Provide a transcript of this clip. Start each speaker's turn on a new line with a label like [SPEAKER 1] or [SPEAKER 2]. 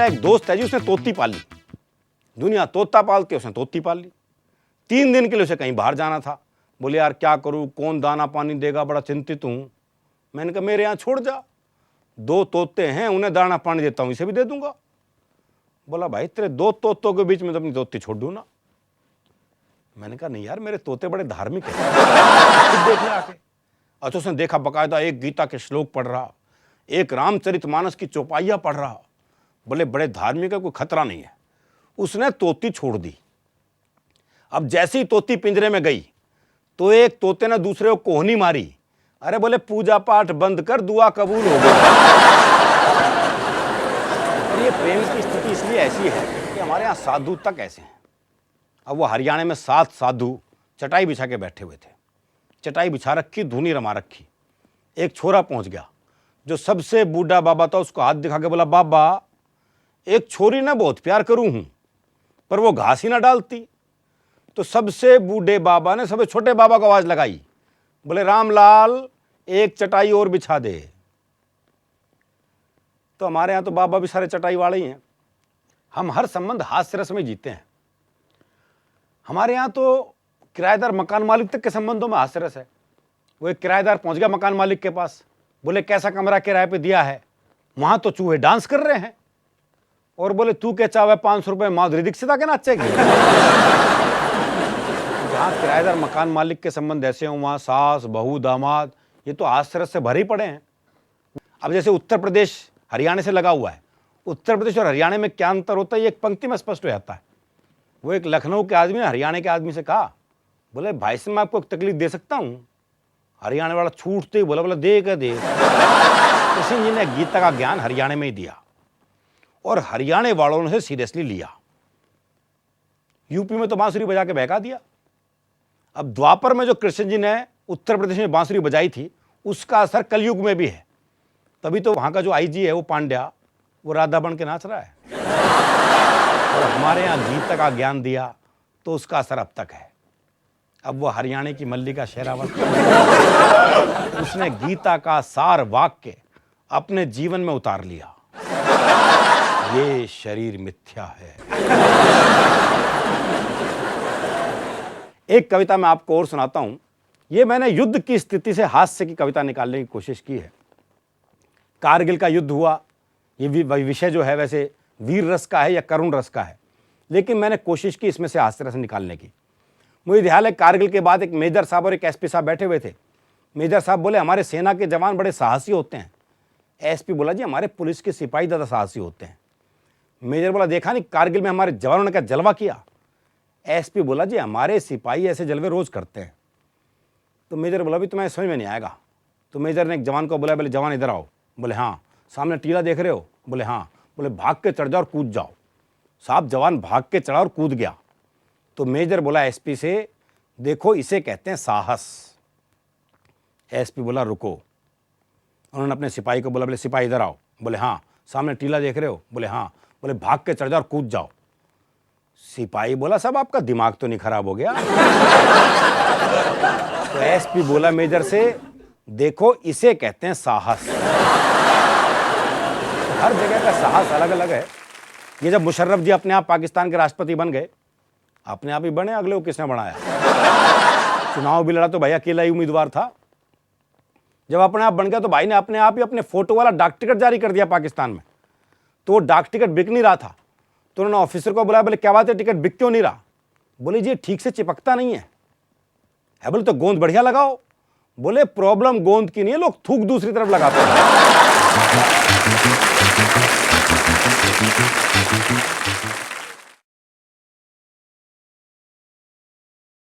[SPEAKER 1] मेरा एक दोस्त है जी, उसने तोती पाली। दुनिया तोता पालती है, उसने तोती पाल ली। 3 दिन के लिए उसे कहीं बाहर जाना था। बोले यार क्या करूं, कौन दाना पानी देगा, बड़ा चिंतित हूं। मैंने कहा मेरे यहाँ छोड़ जा, 2 तोते हैं, उन्हें दाना पानी देता हूं, इसे भी दे दूंगा। बोला भाई तेरे 2 तोतों के बीच में तो अपनी तोती छोड़ दूं ना। मैंने कहा नहीं यार, मेरे तोते बड़े धार्मिक हैं, देख ले आके। अच्छा, उसने देखा बकायदा एक गीता के श्लोक पढ़ रहा, एक रामचरितमानस की चौपाइयां पढ़ रहा। बोले बड़े धार्मिक है, कोई खतरा नहीं है। उसने तोती छोड़ दी। अब जैसे ही तोती पिंजरे में गई तो एक तोते ने दूसरे को कोहनी मारी। अरे बोले पूजा पाठ बंद कर, दुआ कबूल हो गई। और ये प्रेम की स्थिति इसलिए ऐसी है कि हमारे यहाँ साधु तक ऐसे हैं। अब वो हरियाणा में 7 साधु चटाई बिछा के बैठे हुए थे। चटाई बिछा रखी, धूनी रमा रखी। एक छोरा पहुंच गया जो सबसे बूढ़ा बाबा था, उसको हाथ दिखा के बोला बाबा एक छोरी ना बहुत प्यार करूं हूं, पर वो घास ही ना डालती। तो सबसे बूढ़े बाबा ने सबसे छोटे बाबा को आवाज लगाई, बोले रामलाल एक चटाई और बिछा दे। तो हमारे यहां तो बाबा भी सारे चटाई वाले ही हैं। हम हर संबंध हास्य रस में जीते हैं। हमारे यहां तो किराएदार मकान मालिक तक के संबंधों में हास्य रस है। वो एक किराएदार पहुंच गया मकान मालिक के पास, बोले कैसा कमरा किराए पे दिया है? वहां तो चूहे डांस कर रहे हैं। और बोले तू क्या चाहे 500 रुपए माधुरी दीक्षित आके नाचेगी। जहां किराएदार मकान मालिक के संबंध ऐसे हों, वहां सास बहू दामाद ये तो हास्य से भरे ही पड़े हैं। अब जैसे उत्तर प्रदेश हरियाणा से लगा हुआ है, उत्तर प्रदेश और हरियाणा में क्या अंतर होता है ये एक पंक्ति में स्पष्ट हो जाता है। वो एक लखनऊ के आदमी ने हरियाणा के आदमी से कहा, बोले भाई साहब मैं आपको एक तकलीफ दे सकता हूं? हरियाणा वाला छूटते ही बोला, बोला दे क्या दे। कृष्ण जी ने गीता का ज्ञान हरियाणा में ही दिया और हरियाणा वालों ने सीरियसली लिया। यूपी में तो बांसुरी बजा के बहका दिया। अब द्वापर में जो कृष्ण जी ने उत्तर प्रदेश में बांसुरी बजाई थी, उसका असर कलयुग में भी है। तभी तो वहां का जो आईजी है वो पांड्या, वो राधा बन के नाच रहा है। और हमारे यहाँ गीता का ज्ञान दिया तो उसका असर अब तक है। अब वो हरियाणा की मल्लिका शेरावत, उसने गीता का सार वाक्य अपने जीवन में उतार लिया। ये शरीर मिथ्या है। एक कविता मैं आपको और सुनाता हूं। ये मैंने युद्ध की स्थिति से हास्य की कविता निकालने की कोशिश की है। कारगिल का युद्ध हुआ, ये विषय जो है वैसे वीर रस का है या करुण रस का है, लेकिन मैंने कोशिश की इसमें से हास्य रस निकालने की। मुझे ध्यान है कारगिल के बाद एक मेजर साहब और एक एसपी साहब बैठे हुए थे। मेजर साहब बोले हमारे सेना के जवान बड़े साहसी होते हैं। एसपी बोला जी हमारे पुलिस के सिपाही ज़्यादा साहसी होते हैं। मेजर बोला देखा नहीं कारगिल में हमारे जवानों ने क्या जलवा किया। एसपी बोला जी हमारे सिपाही ऐसे जलवे रोज करते हैं। तो मेजर बोला भी तुम्हें समझ में नहीं आएगा। तो मेजर ने एक जवान को बोला, बोले जवान इधर आओ। बोले हाँ। सामने टीला देख रहे हो? बोले हाँ। बोले भाग के चढ़ जाओ और कूद जाओ। साहब जवान भाग के चढ़ा और कूद गया। तो मेजर बोला एसपी से, देखो इसे कहते हैं साहस। एसपी बोला रुको। उन्होंने अपने सिपाही को बोला, बोले सिपाही इधर आओ। बोले हाँ। सामने टीला देख रहे हो? बोले हाँ। बोले भाग के चढ़ जाओ और कूद जाओ। सिपाही बोला साहब आपका दिमाग तो नहीं खराब हो गया? तो एसपी बोला मेजर से, देखो इसे कहते हैं साहस। तो हर जगह का साहस अलग अलग है। ये जब मुशर्रफ जी अपने आप पाकिस्तान के राष्ट्रपति बन गए, अपने आप ही बने, अगले को किसने बनाया? चुनाव भी लड़ा तो भाई अकेला ही उम्मीदवार था। जब अपने आप बन गया तो भाई ने अपने आप ही अपने फोटो वाला डाक टिकट जारी कर दिया पाकिस्तान में। तो वो डाक टिकट बिक नहीं रहा था, तो उन्होंने ऑफिसर को बुलाया, बोले क्या बात है टिकट बिक क्यों नहीं रहा? बोले जी ठीक से चिपकता नहीं है। बोले तो गोंद बढ़िया लगाओ। बोले प्रॉब्लम गोंद की नहीं है, लोग थूक दूसरी तरफ लगाते हैं।